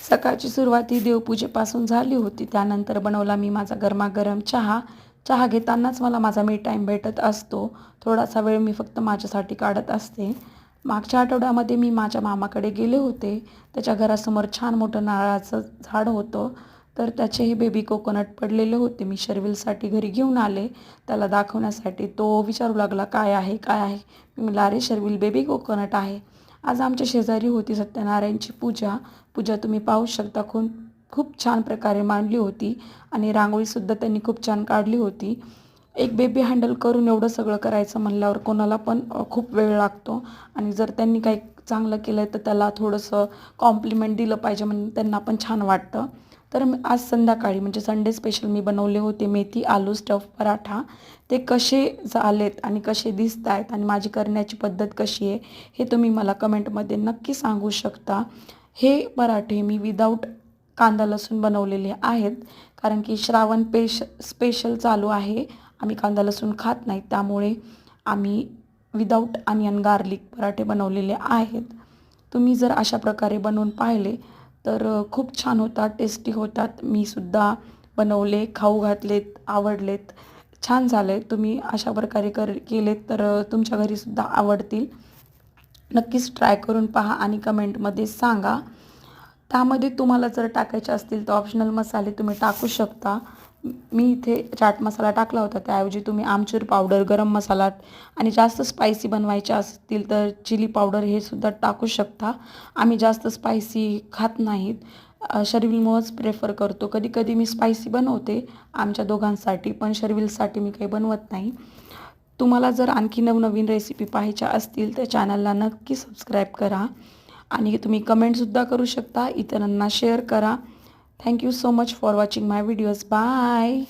सकाळची सुरुवात ही देवपूजेपासून झाली होती. त्यानंतर बनवला मी माझा गरमागरम चहा. चहा घेतानाच मला माझा मी टाईम भेटत असतो. थोडासा वेळ मी फक्त माझ्यासाठी काढत असते. मागच्या आठवड्यामध्ये मी माझ्या मामाकडे गेले होते. त्याच्या घरासमोर छान मोठं नारळाचं झाड होतं. तर त्याचेही बेबी कोकोनट पडलेले होते. मी शर्विलसाठी घरी घेऊन आले त्याला दाखवण्यासाठी. तो विचारू लागला, "काय आहे? काय आहे?" मी म्हटलं, "अरे शर्विल, बेबी कोकोनट आहे." आज आमच्या शेजारी होती सत्यनारायणची पूजा. पूजा तुम्ही पाहू शकता. खूप खूप छान प्रकारे मांडली होती आणि रांगोळीसुद्धा त्यांनी खूप छान काढली होती. एक बेबी हँडल करून एवढं सगळं करायचं म्हणल्यावर कोणाला पण खूप वेळ लागतो आणि जर त्यांनी काही चांगलं केलं तर त्याला थोडंसं कॉम्प्लिमेंट दिलं पाहिजे म्हणून त्यांना पण छान वाटतं. तर आज संध्याकाळी म्हणजे संडे स्पेशल मी बनवले होते मेथी आलू स्टफ पराठा. ते कसे झालेत आणि कसे दिसत आहेत आणि माझी करण्याची पद्धत कशी आहे हे तुम्ही मला कमेंटमध्ये नक्की सांगू शकता. हे पराठे मी विदाऊट कांदा लसूण बनवलेले आहेत, कारण की श्रावण स्पेशल चालू आहे. आम्ही कांदा लसूण खात नाही, त्यामुळे आम्ही विदाऊट अनियन गार्लिक पराठे बनवलेले आहेत. तुम्ही जर अशा प्रकारे बनवून पाहिले तर खूप छान होतात, टेस्टी होतात. मी सुद्धा बनवले, खाऊ घातलेत, आवडलेत, छान झाले. तुम्ही अशा प्रकारे केलेत तर तुमच्या घरीसुद्धा आवडतील. नक्कीच ट्राय करून पहा आणि कमेंटमध्ये सांगा. त्यामध्ये तुम्हाला जर टाकायचे असतील तर ऑप्शनल मसाले तुम्ही टाकू शकता. मी इथे चाट मसाला टाकला होता, त्याऐवजी तुम्ही आमचूर पावडर, गरम मसाला आणि जास्त स्पायसी बनवायचे असतील तर चिली पावडर हे सुद्धा टाकू शकता. आम्ही जास्त स्पायसी खात नाहीत. शर्विलमुळंच प्रेफर करतो. कधी-कधी मी स्पायसी बनवते आमच्या दोघांसाठी, पण शर्विलसाठी मी काही बनवत नाही. तुम्हाला जर आणखी नवनवीन रेसिपी पाहायच्या असतील तर चॅनलला नक्की सबस्क्राईब करा आणि तुम्ही कमेंटसुद्धा करू शकता. इतरांना शेअर करा. Thank you so much for watching my videos. Bye.